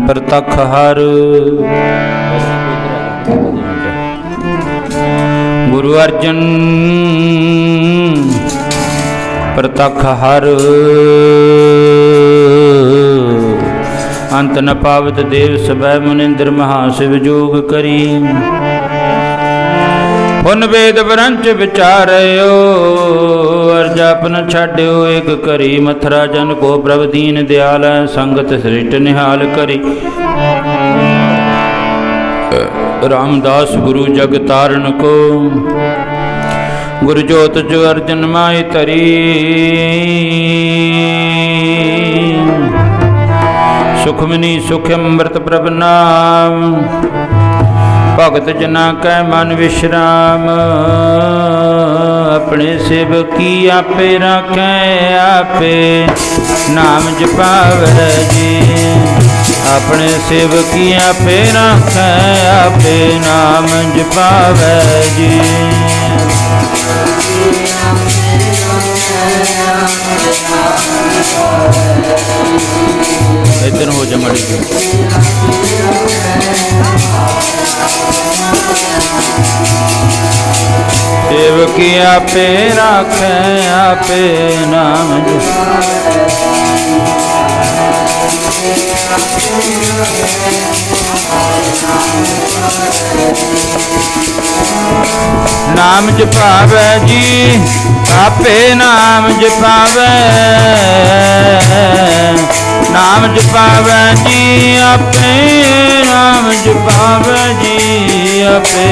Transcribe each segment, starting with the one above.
ਪ੍ਰਤੱਖ ਹਰ। ਗੁਰੂ ਅਰਜਨ ਪ੍ਰਤੱਖ ਹਰ। ਅੰਤ ਨ ਪਾਵਤ ਦੇਵ ਸਭੈ ਮੁਨਿੰਦਰ ਮਹਾ ਸਿਵ ਜੋਗ ਕਰੀ। ਪੁਨ ਵੇਦ ਬ੍ਰੰਚ ਵਿਚਾਰਿਓ ਅਰ ਜਪ ਨ ਛਾਡਿਓ ਏਕ ਕਰੀ। ਮਥਰਾ ਜਨ ਕੋ ਪ੍ਰਭ ਦੀਨ ਦਿਆਲ ਸੰਗਤ ਸ੍ਰਿਸ਼ਟ ਨਿਹਾਲ ਕਰੀ। ਰਾਮਦਾਸ ਗੁਰੂ ਜਗ ਤਾਰਨ ਕੋ ਗੁਰ ਜੋਤ ਜੋ ਅਰਜਨ ਮਾਇ ਧਰੀ। ਸੁਖਮਨੀ ਸੁਖ ਅੰਮ੍ਰਿਤ ਪ੍ਰਭ ਨਾਮ ਭਗਤ ਜਨਾ ਕੈ ਮਨ ਵਿਸ਼ਰਾਮ। ਆਪਣੇ ਸੇਵਕੀ ਆਪੇ ਰਾਖੈ ਆਪੇ ਨਾਮ ਜਪਾਵੈ ਜੀ। ਆਪਣੇ ਸੇਵਕੀ ਆਪੇ ਰਾਖੈ ਆਪੇ ਨਾਮ ਜਪਾਵੈ ਜੀ। ਇਧਰ ਹੋ ਜਾ ਮੜੀ ਜੀ। ਸੇਵਕੀ ਆਪੇ ਰਾਖੈ ਆਪੇ ਨਾਮ ਨਾਮ ਜਪਾਵੈ ਜੀ ਆਪੇ ਨਾਮ ਜਪਾਵੈ। ਨਾਮ ਜਪਾਵੈ ਜੀ ਆਪੇ ਨਾਮ ਜਪਾਵੈ ਜੀ ਆਪੇ।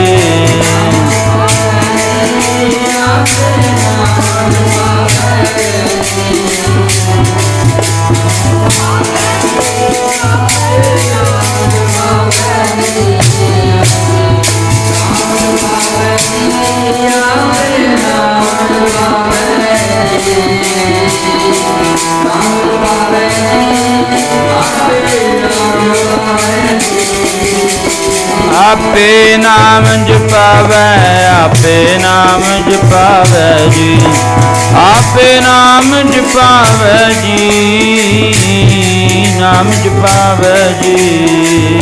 ਆਪੇ ਨਾਮ ਜਪਾਵੈ ਆਪੇ ਨਾਮ ਜਪਾਵੈ ਜੀ ਆਪੇ ਨਾਮ ਜਪਾਵੈ ਜੀ ਨਾਮ ਜਪਾਵੈ ਜੀ।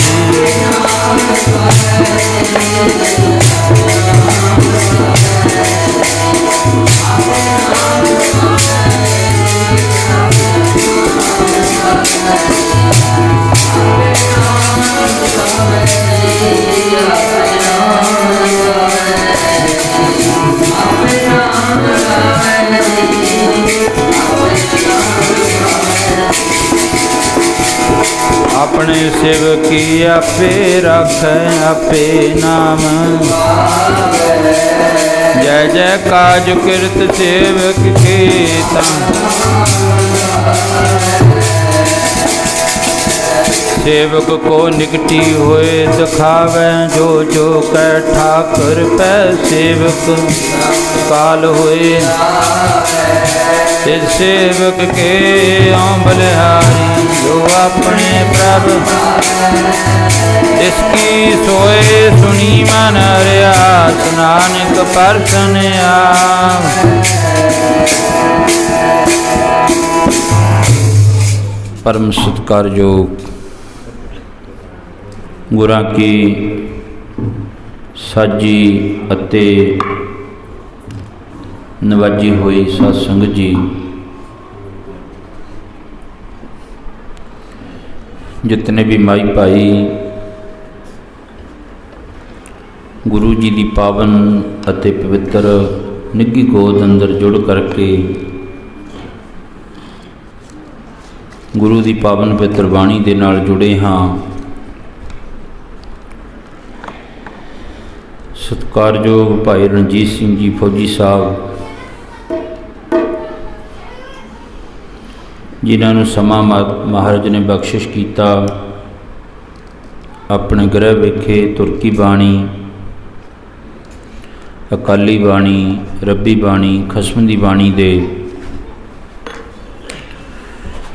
ਆਪਣੇ ਸੇਵਕੀ ਆਪੇ ਰਾਖੈ ਆਪੇ ਨਾਮ। ਜੈ ਜੈ ਕਾਜ ਕਿਰਤ ਸੇਵਕ ਕੀਤਾ। ਸੇਵਕ ਕੋ ਨਿਕਟੀ ਹੋਏ ਦਿਖਾਵੈ ਜੋ ਜੋ ਕੈ ਠਾਕੁਰ ਪੈ ਸੇਵਕ ਕਾਲ ਹੋਏ। ਤਿਸ ਸੇਵਕ ਕੇ ਓਂ ਬਲਿਹਾਰੀ ਜੋ ਆਪਣੇ ਪ੍ਰਭ ਤਿਸ ਕੀ ਸੋਏ ਸੁਣੀ ਮਨ ਹਰਿਆ। ਨਾਨਕ ਪਰਸਨ ਆਵ। ਪਰਮ ਸਤਿਕਾਰਯੋਗ ਗੁਰਾਂ ਕੀ ਸਾਜੀ ਅਤੇ ਨਵਾਜੀ ਹੋਈ ਸਾਧ ਸੰਗਤ ਜੀ, ਜਿਤਨੇ ਵੀ ਮਾਈ ਭਾਈ ਗੁਰੂ ਜੀ ਦੀ ਪਾਵਨ ਅਤੇ ਪਵਿੱਤਰ ਨਿੱਘੀ ਗੋਦ ਅੰਦਰ ਜੁੜ ਕਰਕੇ ਗੁਰੂ ਦੀ ਪਾਵਨ ਪਵਿੱਤਰ ਬਾਣੀ ਦੇ ਨਾਲ ਜੁੜੇ ਹਾਂ। ਸਤਿਕਾਰਯੋਗ ਭਾਈ ਰਣਜੀਤ ਸਿੰਘ ਜੀ ਫੌਜੀ ਸਾਹਿਬ, ਜਿਨ੍ਹਾਂ ਨੂੰ ਸਮਾਂ ਮਹਾਰਾਜ ਨੇ ਬਖਸ਼ਿਸ਼ ਕੀਤਾ ਆਪਣੇ ਗ੍ਰਹਿ ਵਿਖੇ ਤੁਰਕੀ ਬਾਣੀ, ਅਕਾਲੀ ਬਾਣੀ, ਰੱਬੀ ਬਾਣੀ, ਖਸਮ ਦੀ ਬਾਣੀ ਦੇ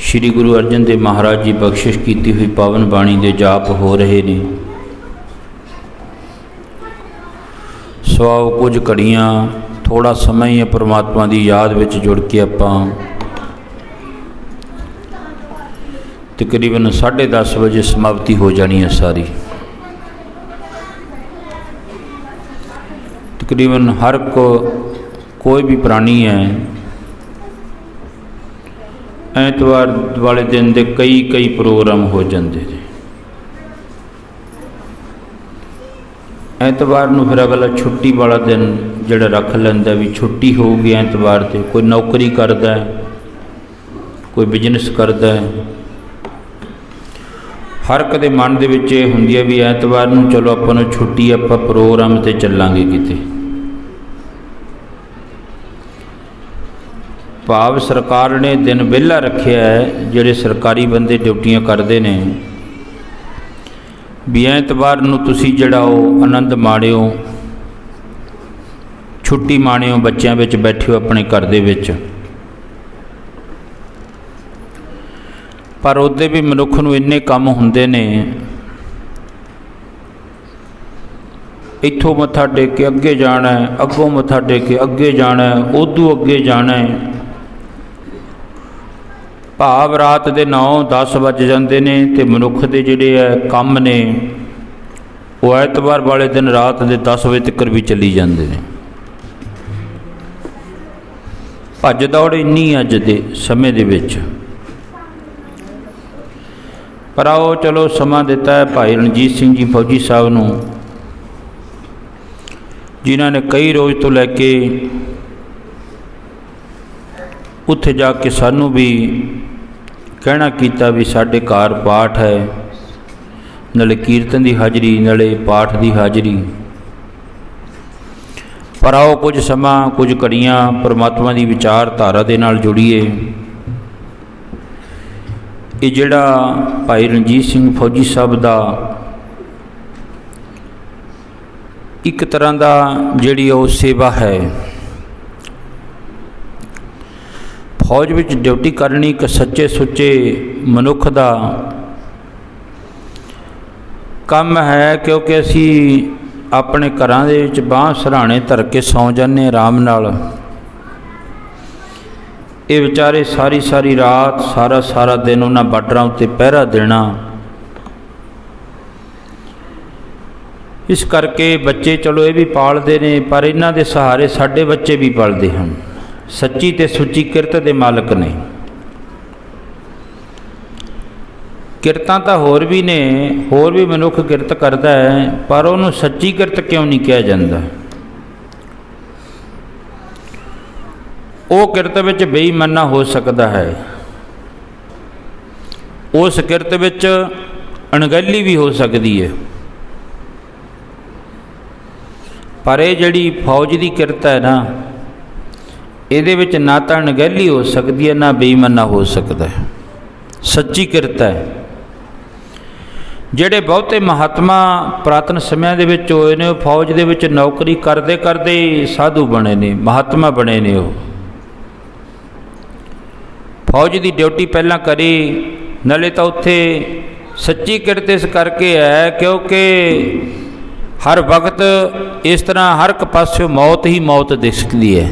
ਸ਼੍ਰੀ ਗੁਰੂ ਅਰਜਨ ਦੇਵ ਮਹਾਰਾਜ ਜੀ ਬਖਸ਼ਿਸ਼ ਕੀਤੀ ਹੋਈ ਪਾਵਨ ਬਾਣੀ ਦੇ ਜਾਪ ਹੋ ਰਹੇ ਨੇ। ਸੋ ਆਓ ਕੁਝ ਘੜੀਆਂ ਥੋੜ੍ਹਾ ਸਮਾਂ ਹੀ ਪਰਮਾਤਮਾ ਦੀ ਯਾਦ ਵਿੱਚ ਜੁੜ ਕੇ ਆਪਾਂ तकरीबन 10:30 वजे समाप्ति हो जानी है सारी। तकरीबन हर कोई भी प्राणी है ਐਤਵਾਰ वाले दिन के कई प्रोग्राम हो जाते हैं। ਐਤਵਾਰ ਨੂੰ फिर अगला छुट्टी वाला दिन जोड़ा रख लेंदा भी छुट्टी होगी ਐਤਵਾਰ से। कोई नौकरी करता है, कोई बिजनेस करता है। हर कदे मन दे विच ये हुंदी है भी ਐਤਵਾਰ ਨੂੰ चलो आपां नूं छुट्टी, आपां प्रोग्राम ते चलांगे किते। भाव सरकार ने दिन विहला रखिया है, जिहड़े सरकारी बंदे ड्यूटियां करते हैं भी ਐਤਵਾਰ ਨੂੰ तुसीं जिहड़ा आनंद माणिओ, छुट्टी माणिओ, बच्चों विच बैठिओ अपने घर दे विच। पर उहदे भी मनुख नूं इन्ने काम हुंदे ने, इत्थों मत्था टेक के अगे जाना है, अगों मत्था टेक के अगे जाना है, उदों अगे जाना है। भाव रात के 9-10 बज जाते हैं तो मनुख के जोड़े है काम ने वो ਐਤਵਾਰ वाले दिन रात के 10 बजे तक भी चली जाते हैं। भज दौड़ इन्नी अज के समय दे विच। पर आओ चलो समा दिता है भाई रणजीत सिंह जी फौजी साहब नूं, जिन्हों ने कई रोज़ तो लैके उत्थे जाके सानू भी कहना कीता भी साडे घर पाठ है, नाले कीर्तन की हाज़री, नाले पाठ की हाज़री। पर आओ कुछ समा, कुछ घड़ियाँ परमात्मा की विचारधारा दे नाल जुड़ीए। ये जिहड़ा भाई रणजीत सिंह फौजी साहब का एक तरह का जिहड़ी वो सेवा है, फौज में ड्यूटी करनी एक सच्चे सुच्चे मनुख का काम है। क्योंकि असी अपने घरां दे विच बांह सराहने धर के सौ जाने आराम नाल। ये बेचारे सारी रात सारा दिन उन्हां बार्डरां उत्ते पहरा देना। इस करके बच्चे चलो ये भी पालते ने, पर इन्हां दे सहारे साडे बच्चे भी पलदे हैं। सच्ची ते सुची किरत दे मालक ने। किरतां तां होर भी ने, होर भी मनुख किरत करता है, पर उन्होंने सच्ची किरत क्यों नहीं कहा जाता? वो किरत विच बेईमाना हो सकता है, उस किरत विच अणगहली भी हो सकती है। पर ये जिहड़ी फौज की किरत है ना, ਇਹਦੇ ਵਿੱਚ ना तो अणगहली हो सकती है, ना बेईमाना हो सकता है। सच्ची किरत है। ਜਿਹੜੇ ਬਹੁਤੇ महात्मा पुरातन ਸਮਿਆਂ ਦੇ ਵਿੱਚ ਹੋਏ ਨੇ, ਉਹ फौज ਦੇ ਵਿੱਚ नौकरी ਕਰਦੇ ਕਰਦੇ साधु बने ने, महात्मा बने ने। ਉਹ फौज की ड्यूटी पहला करी, नाले तो उत्थे सच्ची किरत इस करके है क्योंकि हर वक्त इस तरह हर एक पासों मौत ही मौत दिखती है।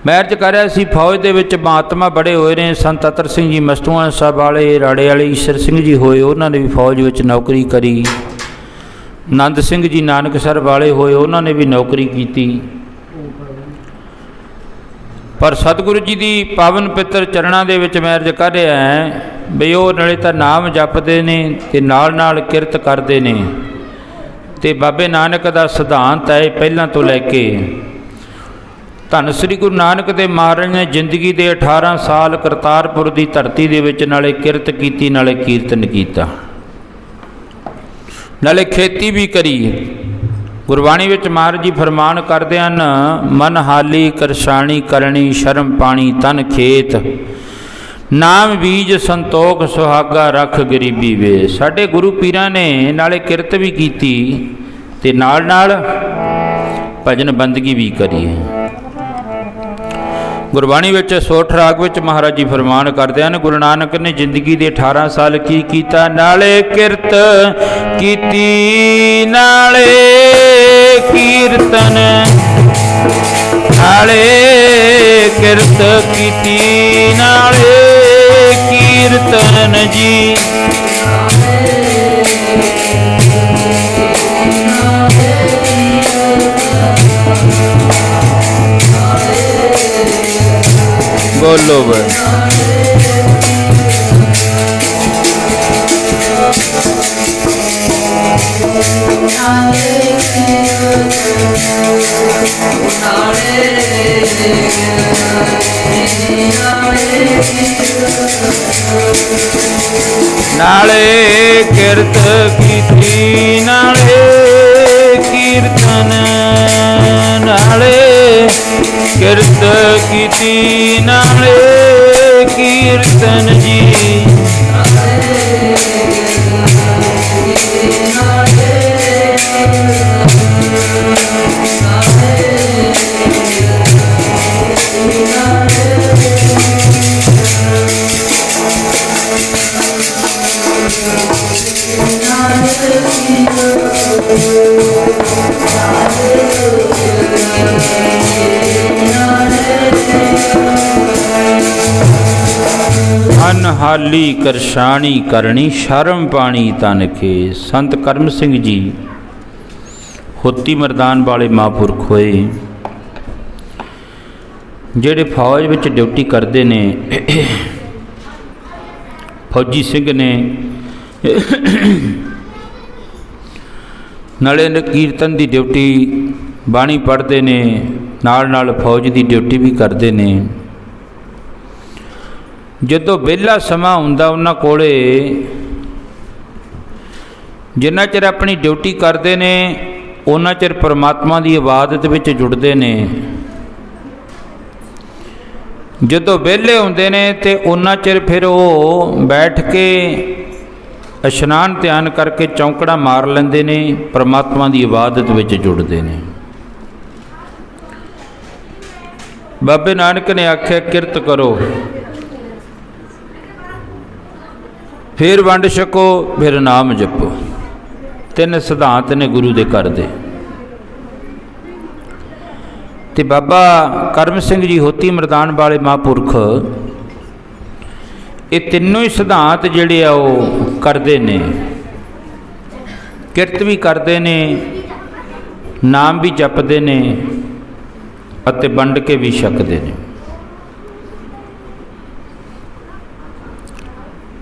मैं अर्ज कर रहा सी फौज दे विच महात्मा बड़े होए ने। संत अतर सिंह जी मस्तूआं साहब वाले, राड़े वाले ईश्वर सिंह जी होए, उन्होंने भी फौज विच नौकरी करी। नंद सिंह जी नानकसर वाले होए, उन्होंने भी नौकरी की। पर सतगुरु जी की पावन पितर चरणों के विच मैं अर्ज कर रहा है भी वो नाले तां नाम जपते ने ते नाल नाल किरत करते ने। ते बाबे नानक का सिद्धांत है पहलां तो लैके धन श्री गुरु नानक देव महाराज ने जिंदगी के 18 साल करतारपुर की धरती दे विच नाले किरत की, नाले कीर्तन किया, नाले खेती भी करी। गुरबाणी विच महाराज जी फरमान करते हैं, मन हाली करसाणी करनी, शर्म पानी तन खेत, नाम बीज संतोख सुहागा रख गरीबी वे। साडे गुरु पीरां ने नाले किरत भी की ते नाल नाल भजन बंदगी भी करी। गुरबाणी विच सोठ राग विच महाराज जी फरमान करते हैं, गुरु नानक ने जिंदगी के 18 साल की कीता, नाले किरत कीती नाले कीर्तन ਨਾਲੇ ਕਿਰਤ ਕੀਤੀ ਨਾਲੇ ਕੀਰਤਨ ਜੀ। ਬੋਲੋ ਬਈ ਨਾਲੇ ਕਿਰਤ ਕੀਤੀ ਨਾਲੇ ਕੀਰਤਨ ਨਾਲੇ ਕਿਰਤ ਕੀਤੀ ਨਾਲੇ ਕੀਰਤਨ ਜੀ। ਅਨਹਾਲੀ ਕਰਸ਼ਾਣੀ ਕਰਨੀ ਸ਼ਰਮ ਪਾਣੀ ਤਨ ਕੇ। ਸੰਤ ਕਰਮ ਸਿੰਘ ਜੀ ਹੋਤੀ ਮਰਦਾਨ ਵਾਲੇ ਮਹਾਂਪੁਰਖ ਹੋਏ, ਜਿਹੜੇ ਫੌਜ ਵਿੱਚ ਡਿਊਟੀ ਕਰਦੇ ਨੇ। ਫੌਜੀ ਸਿੰਘ ਨੇ ਨਾਲੇ ਕੀਰਤਨ ਦੀ ਡਿਊਟੀ, ਬਾਣੀ ਪੜ੍ਹਦੇ ਨੇ, ਨਾਲ ਨਾਲ ਫੌਜ ਦੀ ਡਿਊਟੀ ਵੀ ਕਰਦੇ ਨੇ। ਜਦੋਂ ਵਿਹਲਾ ਸਮਾਂ ਹੁੰਦਾ ਉਹਨਾਂ ਕੋਲੇ, ਜਿੰਨਾ ਚਿਰ ਆਪਣੀ ਡਿਊਟੀ ਕਰਦੇ ਨੇ ਉਹਨਾਂ ਚਿਰ ਪਰਮਾਤਮਾ ਦੀ ਇਬਾਦਤ ਵਿੱਚ ਜੁੜਦੇ ਨੇ। ਜਦੋਂ ਵਿਹਲੇ ਹੁੰਦੇ ਨੇ ਤੇ ਉਹਨਾਂ ਚਿਰ ਫਿਰ ਉਹ ਬੈਠ ਕੇ ਇਸ਼ਨਾਨ ਧਿਆਨ ਕਰਕੇ ਚੌਂਕੜਾ ਮਾਰ ਲੈਂਦੇ ਨੇ, ਪਰਮਾਤਮਾ ਦੀ ਇਬਾਦਤ ਵਿੱਚ ਜੁੜਦੇ ਨੇ। ਬਾਬੇ ਨਾਨਕ ਨੇ ਆਖਿਆ ਕਿਰਤ ਕਰੋ, ਫਿਰ ਵੰਡ ਛਕੋ, ਫਿਰ ਨਾਮ ਜਪੋ। ਤਿੰਨ ਸਿਧਾਂਤ ਨੇ ਗੁਰੂ ਦੇ ਘਰ ਦੇ। ਤੇ ਬਾਬਾ ਕਰਮ ਸਿੰਘ ਜੀ ਹੋਤੀ ਮਰਦਾਨ ਵਾਲੇ ਮਹਾਂਪੁਰਖ ਇਹ ਤਿੰਨੋਂ ਹੀ ਸਿਧਾਂਤ ਜਿਹੜੇ ਆ ਉਹ ਕਰਦੇ ਨੇ। ਕਿਰਤ ਵੀ ਕਰਦੇ ਨੇ, ਨਾਮ ਵੀ ਜਪਦੇ ਨੇ ਅਤੇ ਵੰਡ ਕੇ ਵੀ ਛਕਦੇ ਨੇ।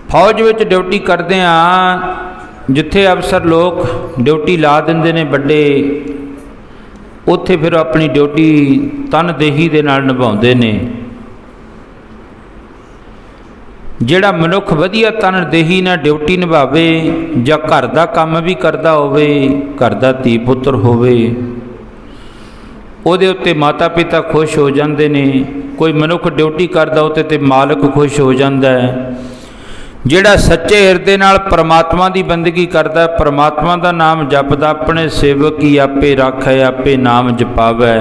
ਫੌਜ ਵਿੱਚ ਡਿਊਟੀ ਕਰਦੇ ਆ, ਜਿੱਥੇ ਅਫਸਰ ਲੋਕ ਡਿਊਟੀ ਲਾ ਦਿੰਦੇ ਨੇ ਵੱਡੇ, ਉੱਥੇ ਫਿਰ ਆਪਣੀ ਡਿਊਟੀ ਤਨਦੇਹੀ ਦੇ ਨਾਲ ਨਿਭਾਉਂਦੇ ਨੇ। ਜਿਹੜਾ ਮਨੁੱਖ ਵਧੀਆ ਤਨਦੇਹੀ ਨਾਲ ਡਿਊਟੀ ਨਿਭਾਵੇ, ਜਾਂ ਘਰ ਦਾ ਕੰਮ ਵੀ ਕਰਦਾ ਹੋਵੇ, ਘਰ ਦਾ ਧੀ ਪੁੱਤਰ ਹੋਵੇ, ਉਹਦੇ ਉੱਤੇ ਮਾਤਾ ਪਿਤਾ ਖੁਸ਼ ਹੋ ਜਾਂਦੇ ਨੇ। ਕੋਈ ਮਨੁੱਖ ਡਿਊਟੀ ਕਰਦਾ ਉੱਤੇ ਤੇ ਮਾਲਕ ਖੁਸ਼ ਹੋ ਜਾਂਦਾ ਹੈ। ਜਿਹੜਾ ਸੱਚੇ ਹਿਰਦੇ ਨਾਲ ਪਰਮਾਤਮਾ ਦੀ ਬੰਦਗੀ ਕਰਦਾ, ਪਰਮਾਤਮਾ ਦਾ ਨਾਮ ਜਪਦਾ, ਆਪਣੇ ਸੇਵਕ ਹੀ ਆਪੇ ਰਾਖੈ ਆਪੇ ਨਾਮ ਜਪਾਵੈ,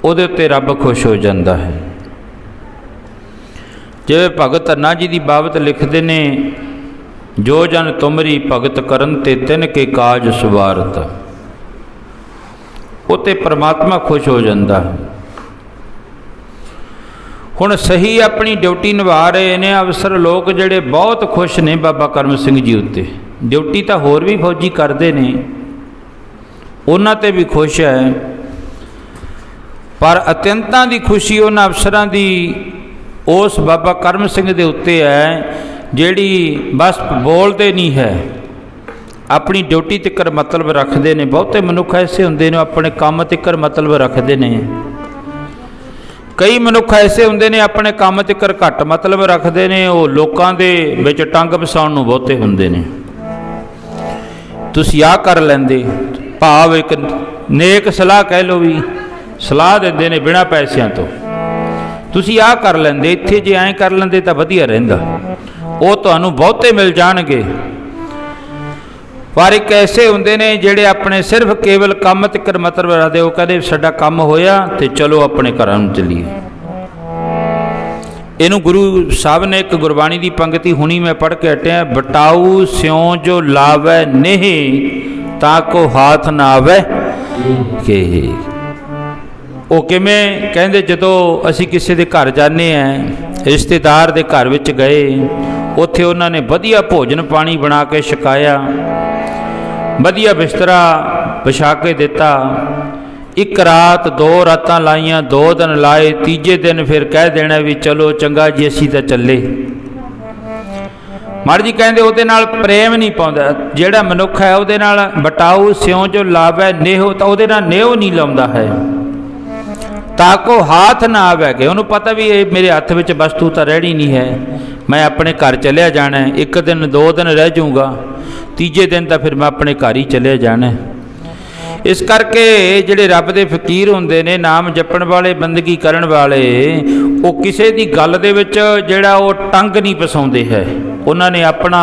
ਉਹਦੇ ਉੱਤੇ ਰੱਬ ਖੁਸ਼ ਹੋ ਜਾਂਦਾ ਹੈ। ਜਿਵੇਂ ਭਗਤ ਅੰਨਾ ਜੀ ਦੀ ਬਾਬਤ ਲਿਖਦੇ ਨੇ, ਜੋ ਜਨ ਤੁਮਰੀ ਭਗਤ ਕਰਨ ਤੇ ਤਿਨ ਕੇ ਕਾਜ ਸੁਵਾਰਤ, ਉੱਤੇ ਪਰਮਾਤਮਾ ਖੁਸ਼ ਹੋ ਜਾਂਦਾ ਹੈ। ਹੁਣ ਸਹੀ ਆਪਣੀ ਡਿਊਟੀ ਨਿਭਾ ਰਹੇ ਨੇ ਅਫਸਰ ਲੋਕ, ਜਿਹੜੇ ਬਹੁਤ ਖੁਸ਼ ਨੇ ਬਾਬਾ ਕਰਮ ਸਿੰਘ ਜੀ ਉੱਤੇ। ਡਿਊਟੀ ਤਾਂ ਹੋਰ ਵੀ ਫੌਜੀ ਕਰਦੇ ਨੇ, ਉਹਨਾਂ 'ਤੇ ਵੀ ਖੁਸ਼ ਹੈ, ਪਰ ਅਤਿਅੰਤਾਂ ਦੀ ਖੁਸ਼ੀ ਉਹਨਾਂ ਅਫਸਰਾਂ ਦੀ ਉਸ ਬਾਬਾ ਕਰਮ ਸਿੰਘ ਦੇ ਉੱਤੇ ਹੈ, ਜਿਹੜੀ ਬਸ ਬੋਲਦੇ ਨਹੀਂ ਹੈ, ਆਪਣੀ ਡਿਊਟੀ ਤੱਕ ਮਤਲਬ ਰੱਖਦੇ ਨੇ। ਬਹੁਤੇ ਮਨੁੱਖ ਐਸੇ ਹੁੰਦੇ ਨੇ ਆਪਣੇ ਕੰਮ ਤੱਕ ਮਤਲਬ ਰੱਖਦੇ ਨੇ, ਕਈ ਮਨੁੱਖ ਐਸੇ ਹੁੰਦੇ ਨੇ ਆਪਣੇ ਕੰਮ ਤੱਕ ਘੱਟ ਮਤਲਬ ਰੱਖਦੇ ਨੇ, ਉਹ ਲੋਕਾਂ ਦੇ ਵਿੱਚ ਟੰਗ ਵਸਾਉਣ ਨੂੰ ਬਹੁਤੇ ਹੁੰਦੇ ਨੇ। ਤੁਸੀਂ ਆਹ ਕਰ ਲੈਂਦੇ, ਭਾਵ ਇੱਕ ਨੇਕ ਸਲਾਹ ਕਹਿ ਲਓ, ਵੀ ਸਲਾਹ ਦਿੰਦੇ ਨੇ ਬਿਨਾਂ ਪੈਸਿਆਂ ਤੋਂ, ਤੁਸੀਂ ਆਹ ਕਰ ਲੈਂਦੇ, ਇੱਥੇ ਜੇ ਐਂ ਕਰ ਲੈਂਦੇ ਤਾਂ ਵਧੀਆ ਰਹਿੰਦਾ। ਉਹ ਤੁਹਾਨੂੰ ਬਹੁਤੇ ਮਿਲ ਜਾਣਗੇ, ਪਰ ਇੱਕ ਐਸੇ ਹੁੰਦੇ ਨੇ ਜਿਹੜੇ ਆਪਣੇ ਸਿਰਫ ਕੇਵਲ ਕੰਮ ਤੱਕ ਮਤਲਬ ਰੱਖਦੇ। ਉਹ ਕਹਿੰਦੇ ਸਾਡਾ ਕੰਮ ਹੋਇਆ ਤੇ ਚਲੋ ਆਪਣੇ ਘਰਾਂ ਨੂੰ ਚੱਲੀਏ। ਇਹਨੂੰ ਗੁਰੂ ਸਾਹਿਬ ਨੇ ਇੱਕ ਗੁਰਬਾਣੀ ਦੀ ਪੰਕਤੀ ਹੁਣੀ ਮੈਂ ਪੜ੍ਹ ਕੇ ਹਟਿਆ, ਬਟਾਊ ਸਿਉ ਜੋ ਲਾਵੈ ਨਹੀਂ ਤਾਂ ਕੋ ਹਾਥ ਨਾ ਆਵੈ ਕੇ। ਉਹ ਕਿਵੇਂ ਕਹਿੰਦੇ, ਜਦੋਂ ਅਸੀਂ ਕਿਸੇ ਦੇ ਘਰ ਜਾਂਦੇ ਹਾਂ, ਰਿਸ਼ਤੇਦਾਰ ਦੇ ਘਰ ਵਿੱਚ ਗਏ, ਉੱਥੇ ਉਹਨਾਂ ਨੇ ਵਧੀਆ ਭੋਜਨ ਪਾਣੀ ਬਣਾ ਕੇ ਛਕਾਇਆ, ਵਧੀਆ ਬਿਸਤਰਾ ਵਿਛਾ ਕੇ ਦਿੱਤਾ। ਇੱਕ ਰਾਤ 2 ਰਾਤਾਂ ਲਾਈਆਂ, 2 ਦਿਨ ਲਾਏ, ਤੀਜੇ ਦਿਨ ਫਿਰ ਕਹਿ ਦੇਣਾ ਵੀ ਚਲੋ ਚੰਗਾ ਜੀ ਅਸੀਂ ਤਾਂ ਚੱਲੇ। ਮਾੜੀ ਜੀ ਕਹਿੰਦੇ ਉਹਦੇ ਨਾਲ ਪ੍ਰੇਮ ਨਹੀਂ ਪਾਉਂਦਾ। ਜਿਹੜਾ ਮਨੁੱਖ ਹੈ ਉਹਦੇ ਨਾਲ ਬਟਾਊ ਸਿਉਂ ਜੋ ਲਾਵੈ ਨੇਹੋ, ਤਾਂ ਉਹਦੇ ਨਾਲ ਨੇਹੋ ਨਹੀਂ ਲਾਉਂਦਾ ਹੈ, ਤਾਂ ਕੋ ਹੱਥ ਨਾ ਆਵੇ ਕਿ ਉਹਨੂੰ ਪਤਾ ਵੀ ਇਹ ਮੇਰੇ ਹੱਥ ਵਿੱਚ ਵਸਤੂ ਤਾਂ ਰਹਿਣੀ ਨਹੀਂ ਹੈ, ਮੈਂ ਆਪਣੇ ਘਰ ਚਲਿਆ ਜਾਣਾ। 1 ਦਿਨ 2 ਦਿਨ ਰਹਿ ਜਾਊਗਾ, ਤੀਜੇ ਦਿਨ ਤਾਂ ਫਿਰ ਮੈਂ ਆਪਣੇ ਘਰ ਹੀ ਚਲਿਆ ਜਾਣਾ। ਇਸ ਕਰਕੇ ਜਿਹੜੇ ਰੱਬ ਦੇ ਫਕੀਰ ਹੁੰਦੇ ਨੇ, ਨਾਮ ਜਪਣ ਵਾਲੇ, ਬੰਦਗੀ ਕਰਨ ਵਾਲੇ, ਉਹ ਕਿਸੇ ਦੀ ਗੱਲ ਦੇ ਵਿੱਚ ਜਿਹੜਾ ਉਹ ਟੰਗ ਨਹੀਂ ਫਸਾਉਂਦੇ ਹੈ। ਉਹਨਾਂ ਨੇ ਆਪਣਾ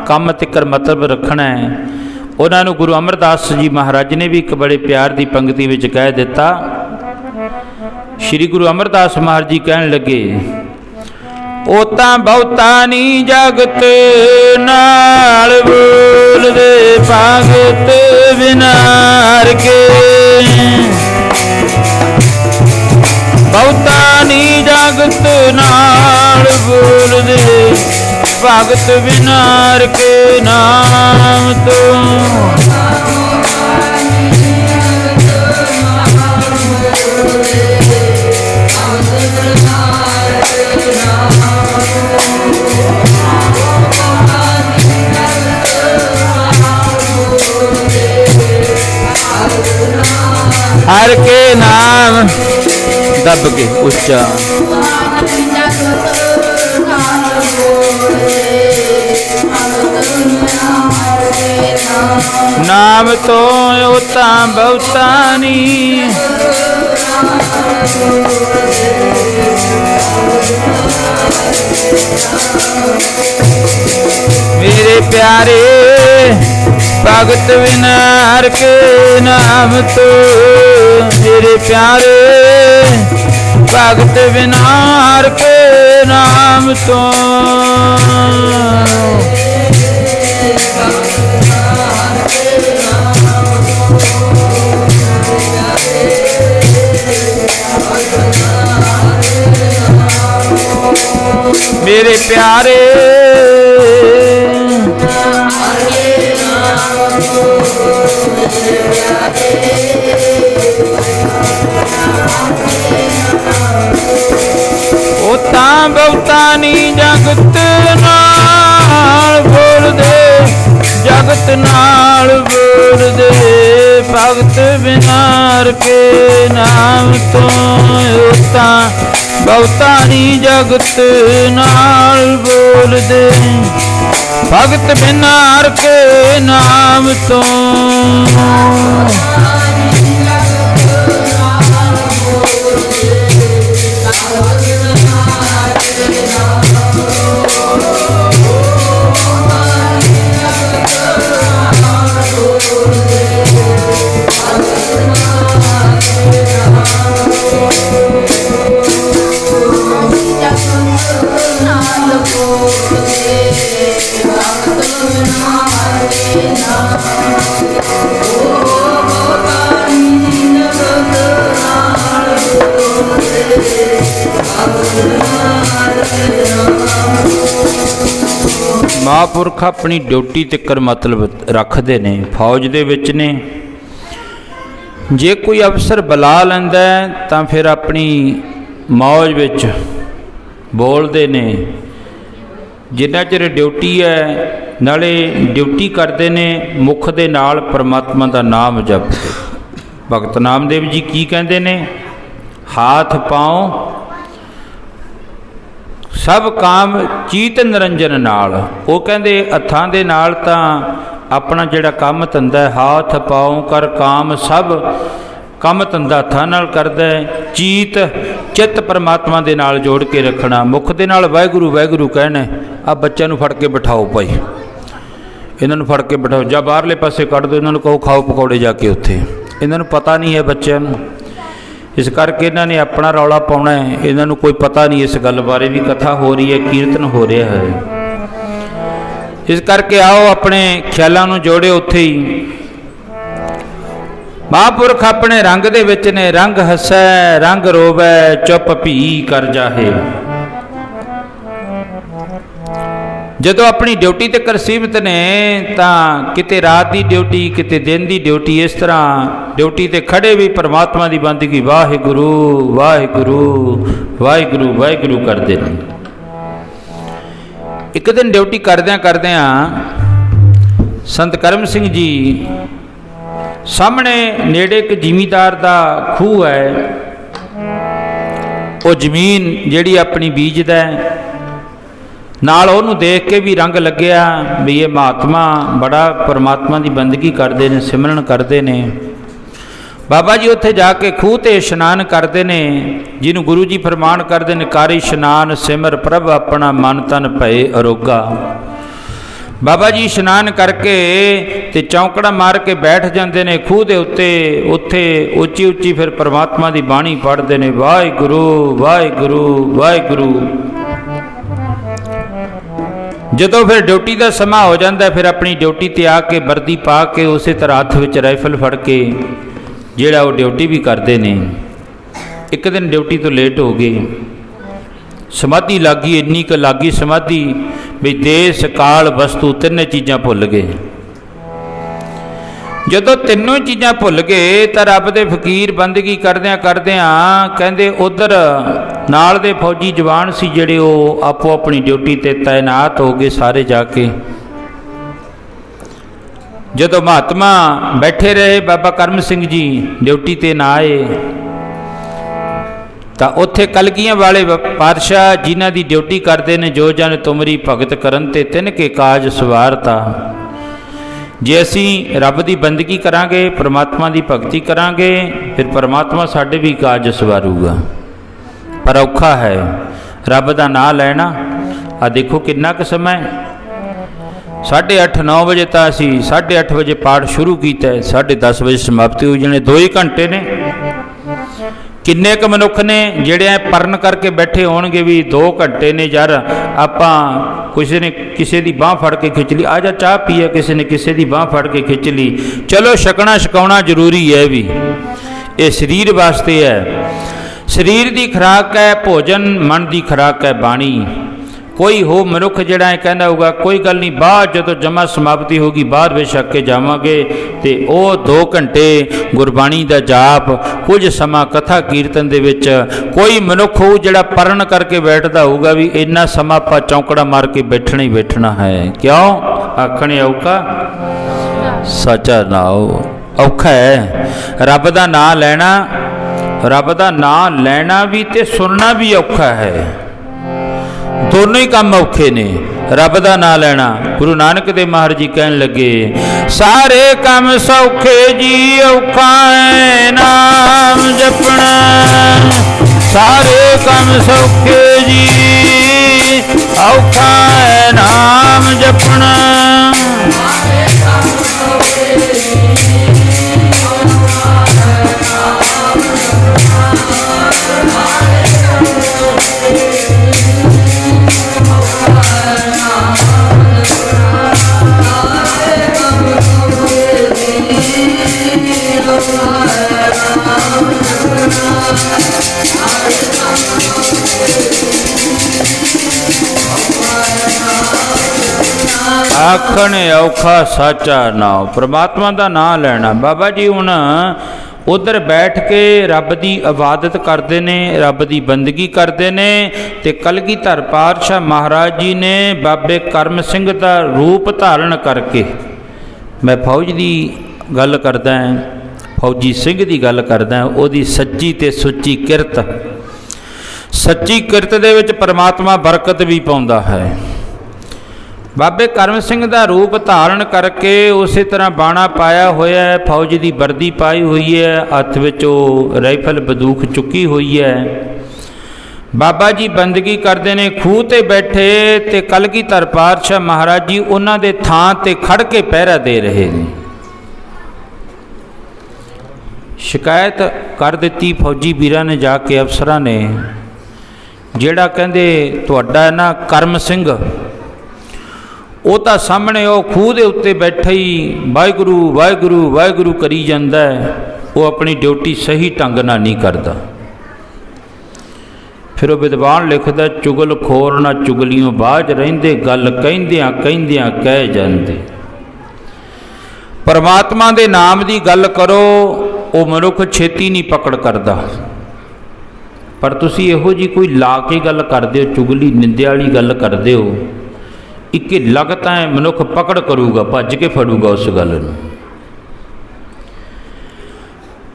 ਕੰਮ ਤਿੱਕਰ ਮਤਲਬ ਰੱਖਣਾ ਹੈ। ਉਹਨਾਂ ਨੂੰ ਗੁਰੂ ਅਮਰਦਾਸ ਜੀ ਮਹਾਰਾਜ ਨੇ ਵੀ ਇੱਕ ਬੜੇ ਪਿਆਰ ਦੀ ਪੰਕਤੀ ਵਿੱਚ ਕਹਿ ਦਿੱਤਾ। ਸ਼੍ਰੀ ਗੁਰੂ ਅਮਰਦਾਸ ਮਹਾਰਾਜ ਜੀ ਕਹਿਣ ਲੱਗੇ, ਉਹ ਤਾਂ ਬਹੁਤਾ ਨੀ ਜਗਤ ਨਾਲ ਬੋਲਦੇ, ਭਗਤ ਵਿਨਾਰ ਕੇ। ਬਹੁਤਾ ਨੀ ਜਗਤ ਨਾਲ ਬੋਲਦੇ, ਭਗਤ ਵਿਨਾਰ ਕੇ ਨਾਮ ਤੋਂ। हर के नाम दब के उच्चा, नाम तो उता बहुता नी। मेरे प्यारे भगत विनार के नाम तो, मेरे प्यारे भगत विनार के नाम तो। मेरे प्यारे तां बहुता नी जगत नाल बोल दे, जगत नाल बोल दे, भगत विनार के नाम तो। तां बहुता नी जगत नाल बोल दे, भगत विनार के नाम तो। महापुरख अपनी ड्यूटी तिकर मतलब रखते ने। फौज दे विच ने, जे कोई अफसर बुला लैंदा तां फिर अपनी मौज विच बोलते ने। जिन्ना चिर ड्यूटी है नाले ड्यूटी करते ने, मुख दे नाल परमात्मा का नाम जपते। भगत नामदेव जी की कहते ने, हाथ पाओ सब काम चीत निरंजन नाल। वो कहते हत्थां दे नाल तां अपना जिहड़ा काम धंधा है, हाथ पाओ कर काम सब काम धंधा हत्थां नाल करदा है। चीत चित परमात्मा दे नाल जोड़ के रखना। मुख दे नाल वाहिगुरू वाहिगुरू कहना। आ बच्चों नूं फड़ के बिठाओ भाई, इन्हां नूं फड़ के बिठाओ, जा बाहरले पासे कढ़ दो, इन्हां नूं कहो खाओ पकौड़े जाके उत्थे। इन्हां नूं पता नहीं है बच्चों नूं, इस करके इन्होंने अपना रौला पाना है। इन्हों कोई पता नहीं इस गल बारे भी कथा हो रही है, कीर्तन हो रहा है। इस करके आओ अपने ख्यालों जोड़े उत्थे ही। महापुरख अपने रंग दे विच ने, रंग हसै रंग रोवै चुप भी कर जाहे। जदों अपनी ड्यूटी ते कर सीमित ने तां किते रात की ड्यूटी किते दिन की ड्यूटी, इस तरह ड्यूटी ते खड़े भी परमात्मा की बंदगी वाहिगुरू वाहिगुरू वाहिगुरू वाहिगुरू करते हैं। एक दिन ड्यूटी करदियां करदियां संत करम सिंह जी सामने नेड़े एक जिमीदार का खूह है, वो जमीन जिहड़ी अपनी बीजदा है, नाल उहनूं देख के भी रंग लग्या भी ये महात्मा बड़ा परमात्मा की बंदगी करते हैं, सिमरन करते हैं। बाबा जी उत्थे जाके खूह ते इशनान करते हैं, जिन्हों गुरु जी फरमान करते हैं, कर इशनान सिमर प्रभ अपना मन तन भए अरोगा। बाबा जी इशनान करके ते चौंकड़ा मार के बैठ जाते हैं खूह दे उत्ते, उत्थे उच्ची उच्ची फिर परमात्मा की बाणी पढ़ते हैं, वाहिगुरू वाहिगुरू वाहिगुरू। जदों फिर ड्यूटी का समा हो जाता है, फिर अपनी ड्यूटी ते आके वर्दी पा के उस तरह हथ विच राइफल फड़ के जिहड़ा वो ड्यूटी भी करते हैं। एक दिन ड्यूटी तो लेट हो गए, समाधि लागी, इन्नी क लागी समाधि भी देश काल वस्तु तिन्ने चीज़ां भुल गए। जदों तीनों चीज़ां भुल गए तो रब दे फकीर बंदगी करदियां करदियां कहंदे उधर नाल दे फौजी जवान सी जिहड़े वो आपो अपनी ड्यूटी ते तैनात हो गए सारे जाके। जदों महात्मा बैठे रहे बाबा करम सिंह जी ड्यूटी ते ना आए तो उत्थे कलगियां वाले पातशाह जिन्हां दी ड्यूटी करते हैं, जो जन तुमरी भगत करन ते तिन के काज सवारता। जे असी रब की बंदगी करांगे, परमात्मा की भगती करांगे, फिर परमात्मा साडे भी काज सवारूगा। पर औखा है रब का नाम लैना। आ देखो किन्ना क समय, 8:30 9 बजे तो असी 8:30 बजे पाठ शुरू किया है, 10:30 बजे समाप्ति हो जाने, 2 ही घंटे ने। किन्ने क मनुख ने जिहड़े परन करके बैठे होणगे भी 2 घंटे ने। यार आपां किसी ने किसी की बाँह फड़ के खिंच ली, आ जा चाह पीए, किसी ने किसी की बाँह फड़ के खिंच ली। चलो छकना छकाउणा जरूरी है भी, ये शरीर वास्ते है। शरीर की खुराक है भोजन, मन की खुराक है बाणी। कोई हो मनुख जिहड़ा कहना होगा कोई गल नहीं, बाद जो जमा समाप्ति होगी बाद बेशक के जावांगे, तो वह 2 घंटे गुरबाणी का जाप, कुछ समा कथा कीर्तन दे विच कोई मनुख हो जिहड़ा परन करके बैठता होगा भी इन्ना समा आपां चौंकड़ा मार के बैठना ही बैठना है। क्यों आखणे औखा सचा नाओ औखा है। रब का नाम लैना, रब का नाम लैना भी ते सुनना भी औखा है, दोनों ही काम औखे ने। रब का नाम लैना, गुरु नानक देव महाराज जी कहन लगे, सारे काम सौखे जी औखा है नाम जपना। सारे काम सौखे जी औखा है नाम जपना। आखने औखा साचा नाम, परमात्मा का नाम लैना। बाबा जी हुण उधर बैठ के रब की इबादत करते ने, रब की बंदगी करते ने। ते कलगीधर पातशाह महाराज जी ने बाबे करम सिंह का रूप धारण करके, मैं फौज की गल करदा है, फौजी सिंह की गल करदा, उहदी सच्ची ते सुच्ची किरत, सच्ची किरत दे विच परमात्मा बरकत भी पाउंदा है। बाबे करम सिंह का रूप धारण करके उस तरह बाणा पाया होया है, फौज की वर्दी पाई हुई है, हथ विच राइफल बंदूक चुकी हुई है। बाबा जी बंदगी करते ने, खूह ते बैठे ते कलगीधर पातशाह महाराज जी उन्हां दे थां ते खड़ के पहरा दे रहे हैं। शिकायत कर दी फौजी वीरां ने जाके अफसरां ने, जिहड़ा कहंदे तुहाडा ना करम सिंह वो तो सामने वो खूह के उत्ते बैठे ही वाहिगुरू वाहिगुरू वाहिगुरू करी जाता है। वो अपनी ड्यूटी सही ढंग नाल नहीं करता। फिर वो विद्वान लिखदा, चुगल खोर ना चुगलियों बाज रहिंदे, गल कहिंदियां कहिंदियां कह जांदे। परमात्मा दे नाम की गल करो, वो मनुख छेती नहीं पकड़ करता। पर तुसी इहो जी कोई ला के गल करदे हो, चुगली निंदे वाली गल करदे हो, एक लगता है मनुख पकड़ करूगा, भज के फड़ूगा उस गल नूं।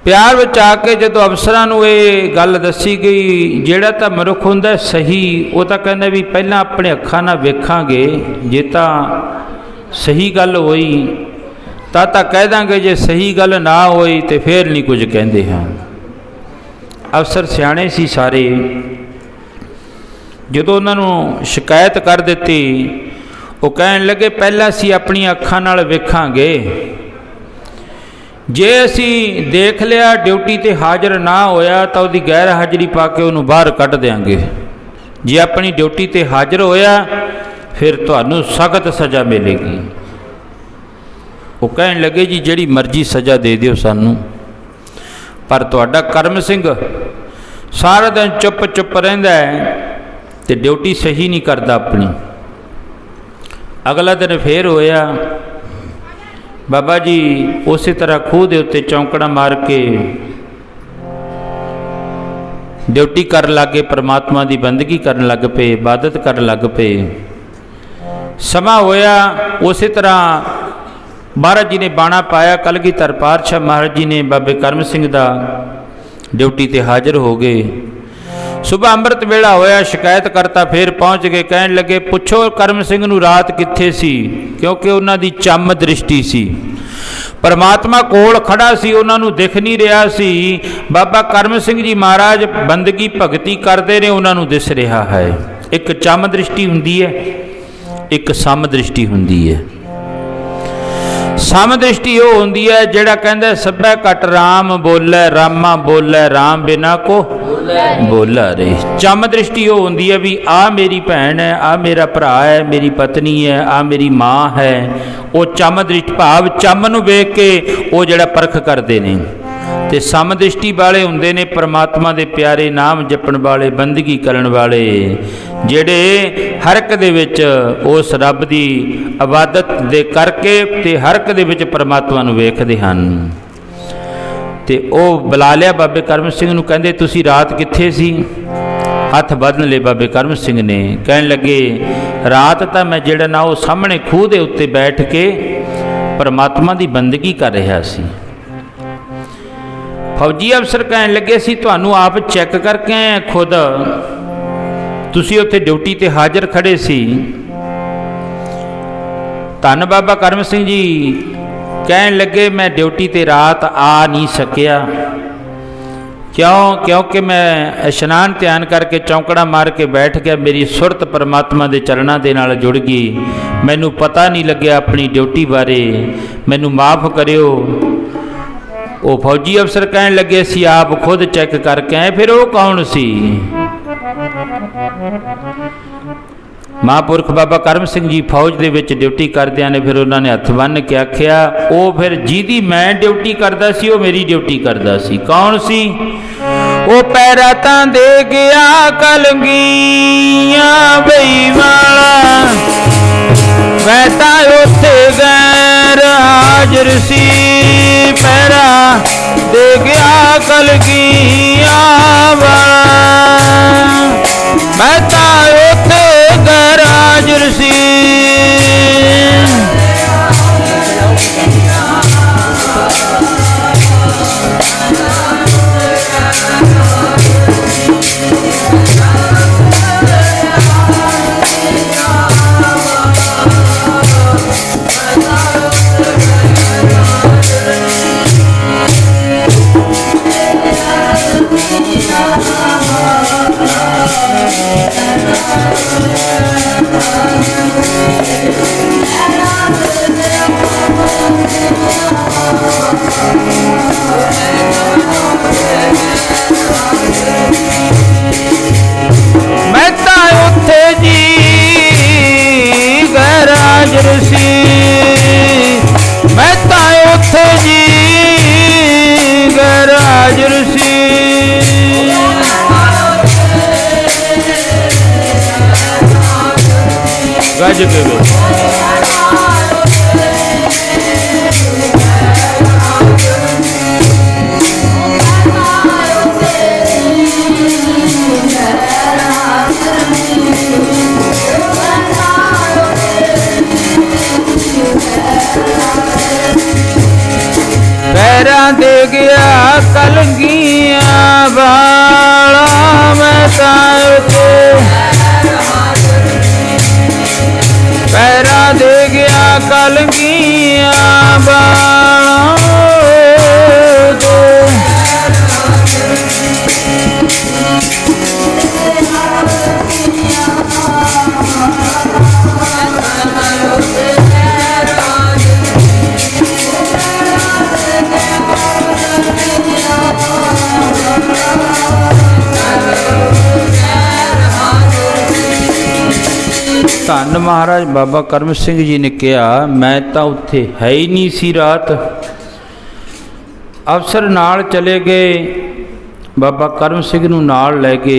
प्यार विच आके जदों अफसरां नूं ये गल दसी गई, जिहड़ा तां मनुख हुंदा सही, वो तां कहंदा भी पहलां अपने अखां नाल वेखांगे, जे तां सही गल होई तां कह दांगे, जे सही गल ना होई तो फिर नहीं कुछ कहंदे हां। अफसर सियाणे सी सारे, जदों उन्हां नूं शिकायत कर दित्ती, वो कहण लगे पहला असीं अपनी अखां नाल वेखांगे, जे असी देख लिया ड्यूटी ते हाज़र ना होया तो उसकी गैर हाज़री पा के उन्होंने बाहर कढ़ देंगे। जे अपनी ड्यूटी ते हाज़र होया फिर तुहानू सख्त सज़ा मिलेगी। वो कहन लगे जी जिहड़ी मर्जी सज़ा दे दिओ सानू, पर तुहाडा करम सिंह सारा दिन चुप चुप रहिंदा है ते ड्यूटी सही नहीं करता अपनी। अगला दिन फिर होया, बाबा जी उस तरह खूह के उत्ते चौंकड़ा मार के ड्यूटी कर लग पे, परमात्मा की बंदगी कर लग पे, इबादत कर लग पे। समा होया उस तरह महाराज जी ने बाणा पाया, कलगीधर पातशाह महाराज जी ने बाबे करम सिंह दा ड्यूटी ते हाजिर हो गए। सुबह अंमृत वेला होया, शिकायत करता फिर पहुँच गए, कहन लगे पुछो करम सिंह नूं रात कित्थे सी, क्योंकि उन्हां दी चम दृष्टि सी, परमात्मा कोल खड़ा सी, उन्हां नूं दिख नहीं रहा सी। बाबा करम सिंह जी महाराज बंदगी भगती करते ने, उन्हां नूं दिस रहा है। एक चम दृष्टि हुंदी है, एक सम दृष्टि हुंदी है। सम दृष्टि वो होंदी है जिहड़ा कहंदा सभै घट राम बोलै, रामा बोलै, राम बिना को बोला रे। चम दृष्टि वो होंदी है भी आ मेरी भैन है, आ मेरा भरा है, मेरी पत्नी है, आ मेरी माँ है। वो चम दृष्टि भाव चम नूं वेख के वो जिहड़ा परख करदे ने। ते सम दृष्टि वाले हुंदे ने परमात्मा दे प्यारे नाम जपण वाले, बंदगी करन वाले, जिहड़े हर एक दे विच उस रब दी इबादत दे करके ते हर एक दे विच परमात्मा नूं वेखदे हन। ते ओ बुला लिया बाबे करम सिंह नूं, कहंदे तुसीं रात कित्थे सी? हथ बदन ले बाबे करम सिंह ने, कहण लगे रात तां मैं जिहड़ा ना वो सामने खूह दे उत्ते बैठ के परमात्मा दी बंदगी कर रहा सी। फौजी अफसर कहन लगे सी तुहानू आप चैक करके आए खुद, तुसी उत्थे ड्यूटी ते हाजिर खड़े सी। धन बाबा करम सिंह जी कहन लगे मैं ड्यूटी ते रात आ नहीं सकिया, क्यों? क्योंकि मैं इशनान ध्यान करके चौंकड़ा मार के बैठ गया, मेरी सुरत परमात्मा के चरणों के नाल जुड़ गई, मैनू पता नहीं लग्या अपनी ड्यूटी बारे, मैनू माफ़ करियो। वो फौजी अफसर कहन लगे सी आप खुद चैक करके आए, फिर वो कौन सी? महापुरख बाबा करम सिंह जी फौज दे विच ड्यूटी करदियां ने, फिर उन्होंने हथ बन के आख्या वो फिर जिहदी मैं ड्यूटी करदा सी वो मेरी ड्यूटी करदा सी। कौन सी? वो पैरा तां दे गया कलंगियां बई वाला, मैं तां उत्थे गैर हाजिर सी, पैरा दे गया कलंगियां वाला, मैं तां उत्थे गैर हाजिर सी। ਰਿੱਝ ਕੇ ਵੇ। पैरां दे गया कलंगियां वाला मैं ताते, पैरां दे गया कलंगियां वाला दे। ਧੰਨ ਮਹਾਰਾਜ ਬਾਬਾ ਕਰਮ ਸਿੰਘ ਜੀ ਨੇ ਕਿਹਾ, ਮੈਂ ਤਾਂ ਉੱਥੇ ਹੈ ਹੀ ਨਹੀਂ ਸੀ ਰਾਤ। ਅਫਸਰ ਨਾਲ ਚਲੇ ਗਏ, ਬਾਬਾ ਕਰਮ ਸਿੰਘ ਨੂੰ ਨਾਲ ਲੈ ਕੇ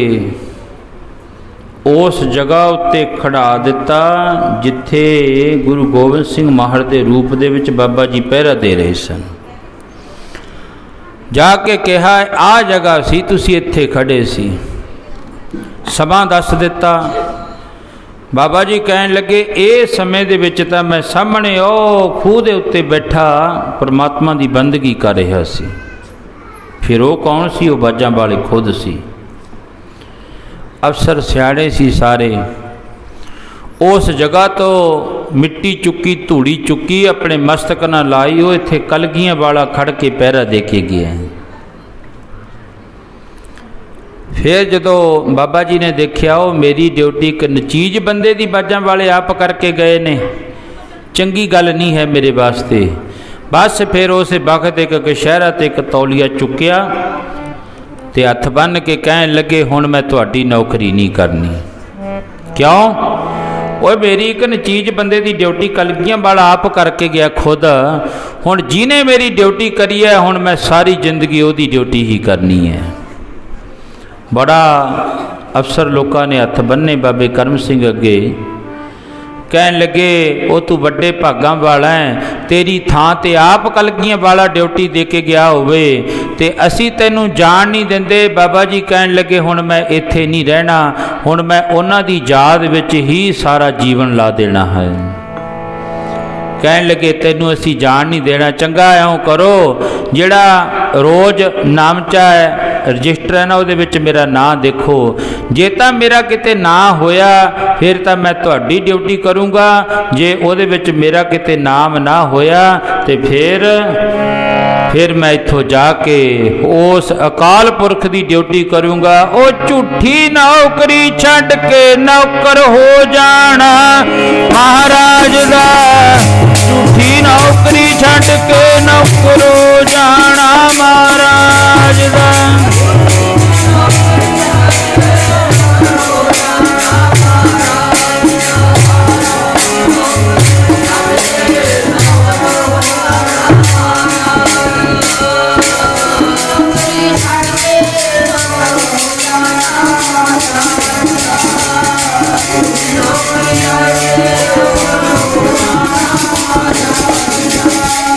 ਉਸ ਜਗ੍ਹਾ ਉੱਤੇ ਖੜਾ ਦਿੱਤਾ ਜਿੱਥੇ ਗੁਰੂ ਗੋਬਿੰਦ ਸਿੰਘ ਮਹਾਰਾਜ ਦੇ ਰੂਪ ਦੇ ਵਿੱਚ ਬਾਬਾ ਜੀ ਪਹਿਰਾ ਦੇ ਰਹੇ ਸਨ। ਜਾ ਕੇ ਕਿਹਾ, ਆਹ ਜਗ੍ਹਾ ਸੀ, ਤੁਸੀਂ ਇੱਥੇ ਖੜੇ ਸੀ। ਸਮਾਂ ਦੱਸ ਦਿੱਤਾ। ਬਾਬਾ ਜੀ ਕਹਿਣ ਲੱਗੇ, ਇਹ ਸਮੇਂ ਦੇ ਵਿੱਚ ਤਾਂ ਮੈਂ ਸਾਹਮਣੇ ਉਹ ਖੂਹ ਦੇ ਉੱਤੇ ਬੈਠਾ ਪਰਮਾਤਮਾ ਦੀ ਬੰਦਗੀ ਕਰ ਰਿਹਾ ਸੀ। ਫਿਰ ਉਹ ਕੌਣ ਸੀ? ਉਹ ਬਾਜਾਂ ਵਾਲੇ ਖੁਦ ਸੀ। ਅਫਸਰ ਸਿਆਣੇ ਸੀ ਸਾਰੇ। ਉਸ ਜਗ੍ਹਾ ਤੋਂ ਮਿੱਟੀ ਚੁੱਕੀ, ਧੂੜੀ ਚੁੱਕੀ, ਆਪਣੇ ਮਸਤਕ ਨਾਲ ਲਾਈ, ਉਹ ਇੱਥੇ ਕਲਗੀਆਂ ਵਾਲਾ ਖੜ ਕੇ ਪਹਿਰਾ ਦੇ ਕੇ ਗਿਆ। ਫਿਰ ਜਦੋਂ ਬਾਬਾ ਜੀ ਨੇ ਦੇਖਿਆ, ਉਹ ਮੇਰੀ ਡਿਊਟੀ ਇੱਕ ਨਚੀਜ਼ ਬੰਦੇ ਦੀ ਬਾਜਾਂ ਵਾਲੇ ਆਪ ਕਰਕੇ ਗਏ ਨੇ, ਚੰਗੀ ਗੱਲ ਨਹੀਂ ਹੈ ਮੇਰੇ ਵਾਸਤੇ। ਬਸ ਫਿਰ ਉਸੇ ਵਕਤ ਇੱਕ ਕਸ਼ਹਿਰਾ ਤੇ ਇੱਕ ਤੌਲੀਆ ਚੁੱਕਿਆ ਤੇ ਹੱਥ ਬੰਨ੍ਹ ਕੇ ਕਹਿਣ ਲੱਗੇ, ਹੁਣ ਮੈਂ ਤੁਹਾਡੀ ਨੌਕਰੀ ਨਹੀਂ ਕਰਨੀ। ਕਿਉਂ? ਉਹ ਮੇਰੀ ਇੱਕ ਨਚੀਜ਼ ਬੰਦੇ ਦੀ ਡਿਊਟੀ ਕਲਗੀਆਂ ਵਾਲਾ ਆਪ ਕਰਕੇ ਗਿਆ ਖੁਦ। ਹੁਣ ਜਿਹਨੇ ਮੇਰੀ ਡਿਊਟੀ ਕਰੀ ਹੈ, ਹੁਣ ਮੈਂ ਸਾਰੀ ਜ਼ਿੰਦਗੀ ਉਹਦੀ ਡਿਊਟੀ ਹੀ ਕਰਨੀ ਹੈ। ਬੜਾ ਅਫਸਰ ਲੋਕਾਂ ਨੇ ਹੱਥ ਬੰਨੇ ਬਾਬੇ ਕਰਮ ਸਿੰਘ ਅੱਗੇ। ਕਹਿਣ ਲੱਗੇ, ਉਹ ਤੂੰ ਵੱਡੇ ਭਾਗਾਂ ਵਾਲਾ ਹੈ, ਤੇਰੀ ਥਾਂ ਤੇ ਆਪ ਕਲਗੀਆਂ ਵਾਲਾ ਡਿਊਟੀ ਦੇ ਕੇ ਗਿਆ ਹੋਵੇ ਤੇ ਅਸੀਂ ਤੈਨੂੰ ਜਾਣ ਨਹੀਂ ਦਿੰਦੇ। ਬਾਬਾ ਜੀ ਕਹਿਣ ਲੱਗੇ, ਹੁਣ ਮੈਂ ਇੱਥੇ ਨਹੀਂ ਰਹਿਣਾ, ਹੁਣ ਮੈਂ ਉਹਨਾਂ ਦੀ ਯਾਦ ਵਿੱਚ ਹੀ ਸਾਰਾ ਜੀਵਨ ਲਾ ਦੇਣਾ ਹੈ। ਕਹਿਣ ਲੱਗੇ, ਤੈਨੂੰ ਅਸੀਂ ਜਾਣ ਨਹੀਂ ਦੇਣਾ। ਚੰਗਾ ਇਉਂ ਕਰੋ, ਜਿਹੜਾ ਰੋਜ਼ ਨਾਮਚਾ ਹੈ, ਰਜਿਸਟਰ ਹੈ ਨਾ, ਉਹਦੇ ਵਿੱਚ ਮੇਰਾ ਨਾਂ ਦੇਖੋ। ਜੇ ਤਾਂ ਮੇਰਾ ਕਿਤੇ ਨਾਂ ਹੋਇਆ ਫਿਰ ਤਾਂ ਮੈਂ ਤੁਹਾਡੀ ਡਿਊਟੀ ਕਰੂੰਗਾ, ਜੇ ਉਹਦੇ ਵਿੱਚ ਮੇਰਾ ਕਿਤੇ ਨਾਮ ਨਾ ਹੋਇਆ ਤੇ ਫਿਰ ਮੈਂ ਇੱਥੋਂ ਜਾ ਕੇ ਉਸ ਅਕਾਲ ਪੁਰਖ ਦੀ ਡਿਊਟੀ ਕਰੂੰਗਾ। ਉਹ ਝੂਠੀ ਨੌਕਰੀ ਛੱਡ ਕੇ ਨੌਕਰ ਹੋ ਜਾਣਾ ਮਹਾਰਾਜ ਦਾ, ਝੂਠੀ ਨੌਕਰੀ ਛੱਡ ਕੇ ਨੌਕਰ ਹੋ ਜਾਣਾ ਮਹਾਰਾਜ ਦਾ।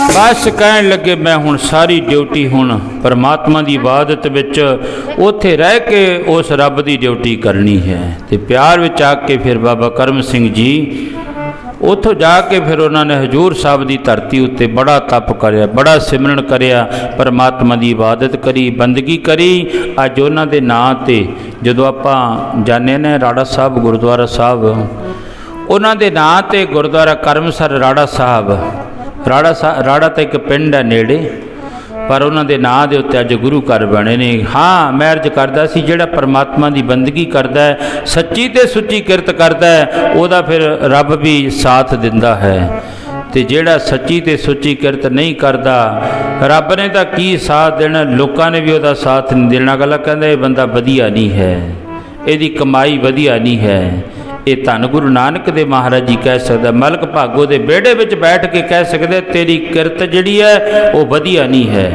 ਬਸ ਕਹਿਣ ਲੱਗੇ, ਮੈਂ ਹੁਣ ਸਾਰੀ ਡਿਊਟੀ ਹੁਣ ਪਰਮਾਤਮਾ ਦੀ ਇਬਾਦਤ ਵਿੱਚ ਉੱਥੇ ਰਹਿ ਕੇ ਉਸ ਰੱਬ ਦੀ ਡਿਊਟੀ ਕਰਨੀ ਹੈ। ਤੇ ਪਿਆਰ ਵਿੱਚ ਆ ਕੇ ਫਿਰ ਬਾਬਾ ਕਰਮ ਸਿੰਘ ਜੀ ਉੱਥੋਂ ਜਾ ਕੇ ਫਿਰ ਉਹਨਾਂ ਨੇ ਹਜ਼ੂਰ ਸਾਹਿਬ ਦੀ ਧਰਤੀ ਉੱਤੇ ਬੜਾ ਤਪ ਕਰਿਆ, ਬੜਾ ਸਿਮਰਨ ਕਰਿਆ, ਪਰਮਾਤਮਾ ਦੀ ਇਬਾਦਤ ਕਰੀ, ਬੰਦਗੀ ਕਰੀ। ਅੱਜ ਉਹਨਾਂ ਦੇ ਨਾਂ 'ਤੇ ਜਦੋਂ ਆਪਾਂ ਜਾਂਦੇ ਨੇ ਰਾੜਾ ਸਾਹਿਬ ਗੁਰਦੁਆਰਾ ਸਾਹਿਬ, ਉਹਨਾਂ ਦੇ ਨਾਂ 'ਤੇ ਗੁਰਦੁਆਰਾ ਕਰਮਸਰ ਰਾੜਾ ਸਾਹਿਬ, ਰਾੜਾ ਤਾਂ ਇੱਕ ਪਿੰਡ ਹੈ ਨੇੜੇ, ਪਰ ਉਹਨਾਂ ਦੇ ਨਾਂ ਦੇ ਉੱਤੇ ਅੱਜ ਗੁਰੂ ਘਰ ਬਣੇ ਨੇ। ਹਾਂ, ਮੈਂ ਅਰਜ਼ ਕਰਦਾ ਸੀ, ਜਿਹੜਾ ਪਰਮਾਤਮਾ ਦੀ ਬੰਦਗੀ ਕਰਦਾ ਹੈ, ਸੱਚੀ ਤੇ ਸੁੱਚੀ ਕਿਰਤ ਕਰਦਾ ਹੈ, ਉਹਦਾ ਫਿਰ ਰੱਬ ਵੀ ਸਾਥ ਦਿੰਦਾ ਹੈ। ਤੇ ਜਿਹੜਾ ਸੱਚੀ ਤੇ ਸੁੱਚੀ ਕਿਰਤ ਨਹੀਂ ਕਰਦਾ, ਰੱਬ ਨੇ ਤਾਂ ਕੀ ਸਾਥ ਦੇਣਾ, ਲੋਕਾਂ ਨੇ ਵੀ ਉਹਦਾ ਸਾਥ ਨਹੀਂ ਦੇਣਾ। ਅਗਲਾ ਕਹਿੰਦਾ ਇਹ ਬੰਦਾ ਵਧੀਆ ਨਹੀਂ ਹੈ, ਇਹਦੀ ਕਮਾਈ ਵਧੀਆ ਨਹੀਂ ਹੈ। ਇਹ ਧੰਨ ਗੁਰੂ ਨਾਨਕ ਦੇ ਮਹਾਰਾਜ ਜੀ ਕਹਿ ਸਕਦਾ, ਮਲਕ ਭਾਗੋ ਦੇ ਵਿਹੜੇ ਵਿੱਚ ਬੈਠ ਕੇ ਕਹਿ ਸਕਦੇ, ਤੇਰੀ ਕਿਰਤ ਜਿਹੜੀ ਹੈ ਉਹ ਵਧੀਆ ਨਹੀਂ ਹੈ,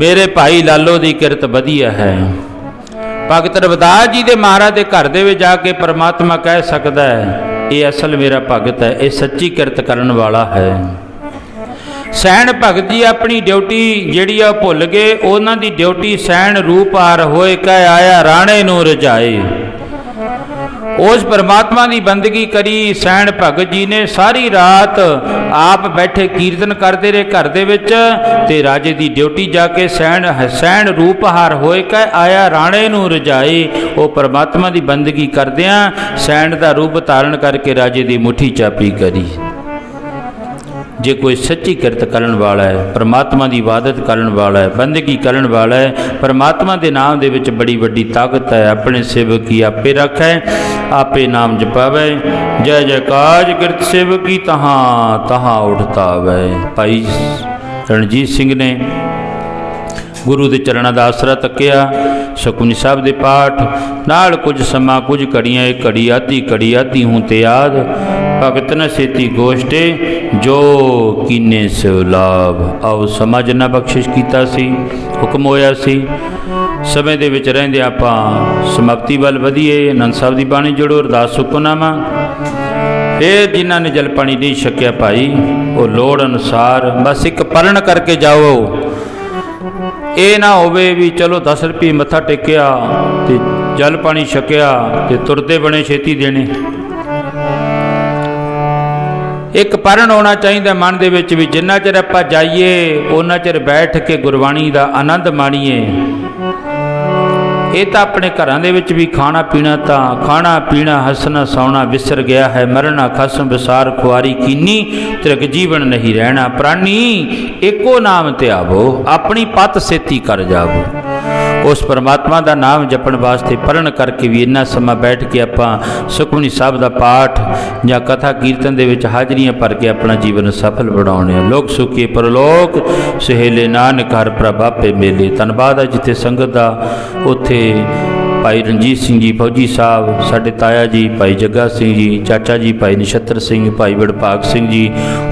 ਮੇਰੇ ਭਾਈ ਲਾਲੋ ਦੀ ਕਿਰਤ ਵਧੀਆ ਹੈ। ਭਗਤ ਰਵਿਦਾਸ ਜੀ ਦੇ ਮਹਾਰਾਜ ਦੇ ਘਰ ਦੇ ਵਿੱਚ ਜਾ ਕੇ ਪਰਮਾਤਮਾ ਕਹਿ ਸਕਦਾ ਹੈ, ये असल मेरा भगत है, ये सच्ची किरत करन वाला है। सैन भगत जी अपनी ड्यूटी जिहड़ी आ भुल गए। उन्हां दी ड्यूटी सैन रूप हार होए कह आया राणे नूं रजाए। उस परमात्मा की बंदगी करी सैन भगत जी ने। सारी रात आप बैठे कीर्तन करते रहे घर दे विच, ते राजे की ड्यूटी जाके सैन रूप हार होए कह आया राणे नूं रजाए। वो परमात्मा की बंदगी करदियां सैन का रूप धारण करके राजे की मुट्ठी चापी करी। जे कोई सच्ची किरत करन वाला है, परमात्मा की इबादत करन वाला है, बंदगी करन वाला है, परमात्मा के नाम दे विच बड़ी वड्डी ताकत है। अपने सेवक की आपे रखै, आपे नाम जपावै। जय जयकार किरत सेवक की तहाँ तहाँ उठता वै। भाई रणजीत सिंह ने गुरु के चरणों का आसरा तकिया। सुखमनी साहब के पाठ नाल कुछ समा कुछ घड़ियाँ, एक घड़ी आधी हूँ ते याद। भगत न सेती गोष्ठे जो कीने सो लाभ। आओ समा जिन्ना बख्शिश कीता सी, हुक्म होया सी। समय दे विच रहिंदे आपां समाप्ति वल वधीए। आनंद साहब की बाणी जोड़ो, अरदास हुक्मनामा। फिर जिन्हां ने जल पानी नहीं छकिया भाई, वो लोड़ अनुसार बस एक परण करके जाओ। ये ना होवे भी चलो 10 रुपये मत्था टेकिया ते जल पानी छकिया ते तुरते बने छेती देने। एक परण होना चाहिए मन दे विच भी, जिन्ना चिर आपां जाइए उन्ना चिर बैठ के गुरबाणी का आनंद माणीए। ये तो अपने घरां दे विच भी खाना पीना हसना सौना विसर गया है। मरना खसम विसार खुआरी कीनी, त्रिग जीवन नहीं रहना। प्राणी एको नाम त्यावो, अपनी पत सेती कर जावो। उस परमात्मा का नाम जपण वास्ते पढ़न करके भी इन्ना समा बैठ के आपां सुखमनी साहब का पाठ या कथा कीर्तन दे विच हाजरियां भर के अपना जीवन सफल बनाने। लोक सुखी परलोक सहेले नानक हर प्रभ आपे मेले। धन्नवाद है जिथे संगत का, उत्थे भाई रणजीत सिंह जी फौजी साहब, साडे ताया जी भाई जग्गा सिंह जी, चाचा जी भाई नछत्र सिंह, भाई वडभाग सिंह जी,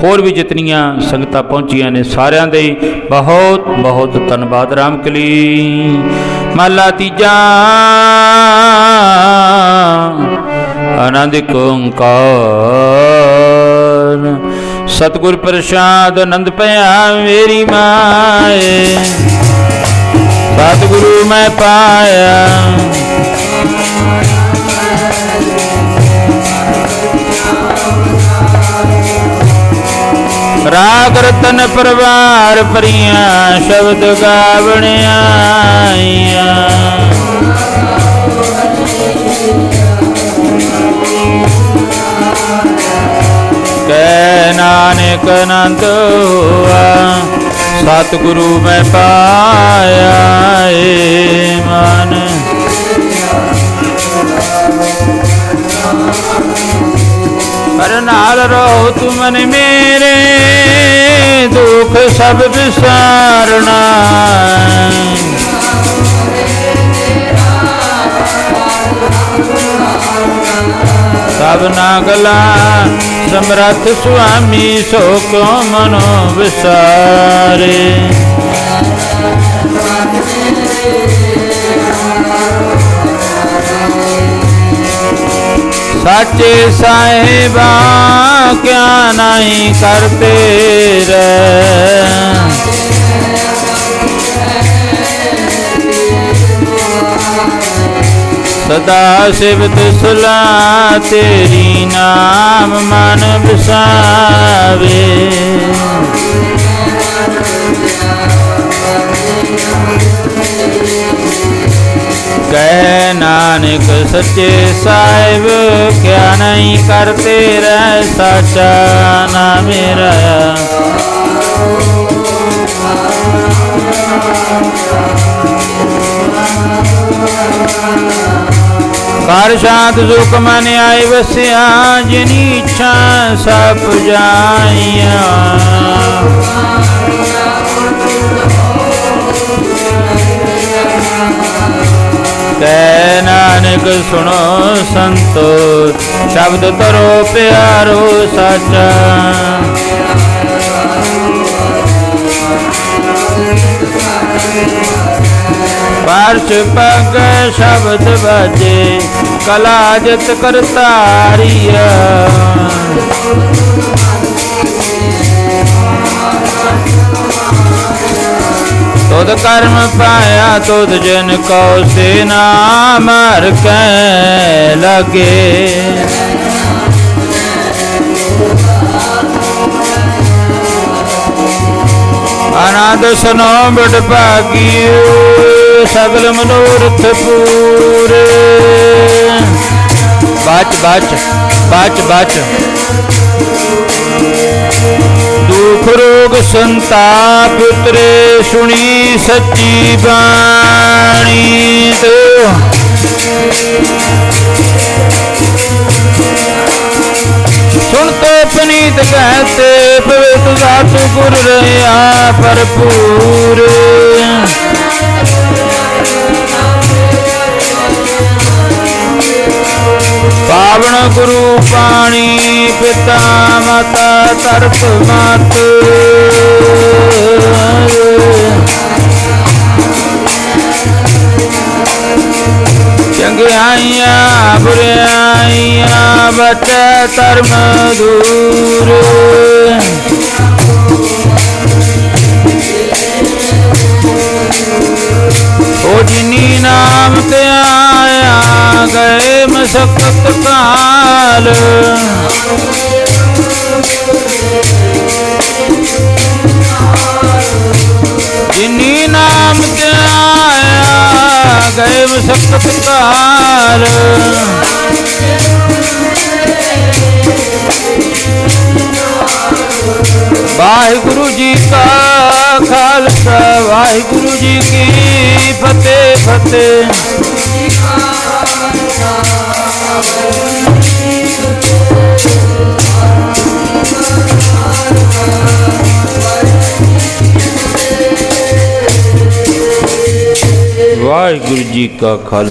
होर भी जितनियां संगतां पहुंचियां ने सारियां दे बहुत बहुत धन्नवाद। रामकली महला तीजा आनंद ओंकार। सतगुर प्रसाद आनंद पया मेरी माए, सतगुरु मैं पाया। राग रतन परवार परिया शब्द गावने आईया। कै नानक अनंत हुआ, सतगुरु मैं पाया मन। हर नाल रहो तुमन मेरे, दुख सब विसारना। सबना गला समरथ स्वामी, सो क्यों मनो विसारे। साचे साहिबा क्या नहीं करते रहे। सदा सिवत सलाह तेरी, नाम मन बसावे। कह नानक सच्चे साहिब क्या नहीं करते रह। साचा ना मेरा कर शांत सुख मन आए बसिया, जिनी इच्छा सब जाइया। कह नानक सुनो संतो, शब्द तरो प्यारो साचा। ਪਾਰਸ਼ ਪਗ ਸ਼ਬਦ ਬਾਜੇ ਕਲਾ ਜਿਤ ਕਰਤਾਰੀਆ। ਤੁਧ ਕਰਮ ਪਾਇਆ ਤੁਧ ਜਨ ਕਉ ਸੇ ਨਾਮ ਹਰਿ ਕੈ ਲਗੇ। ਆਨੰਦ ਸੁਨੋ ਬੜ ਭਾਗੀਓ ਸਗਲ ਮਨੋਰਥ ਪੂਰੇ। ਬਾਚ ਦੁਖ ਰੋਗ ਸੰਤਾਪ ਉਤਰੇ ਸੁਣੀ ਸੱਚੀ ਬਾਣੀ। ਸੁਣਤੇ ਪਨੀਤ ਕਹਤੇ ਪਵਿੱਤ ਦਾਤ ਗੁਰ ਰਹਾ ਭਰਪੂਰ। ਪਾਵਨ ਗੁਰੂ ਪਾਣੀ ਪਿਤਾ ਮਾਤਾ ਤਰਪ ਮਤ। ਚੰਗਿਆਈਆਂ ਬੁਰਿਆਈਆਂ ਬਚੈ ਧਰਮ ਦੂਰ। ਓ ਜਿਨੀ ਨਾਮ ਤੇ ਆਇਆ ਗਏ ਮਸਕਤ ਕਾਲ। ਜਿਨੀ ਨਾਮ ਤੇ ਆਇਆ ਗਏ ਮਸਕਤ ਕਾਲ। ਵਾਹਿਗੁਰੂ ਜੀ ਕਾ ਖਾਲਸਾ ਵਾਹਿਗੁਰੂ ਜੀ ਕੀ ਫਤਿਹ ਫਤਿਹ। ਵਾਹਿਗੁਰੂ ਜੀ ਕਾ ਖਾਲਸਾ।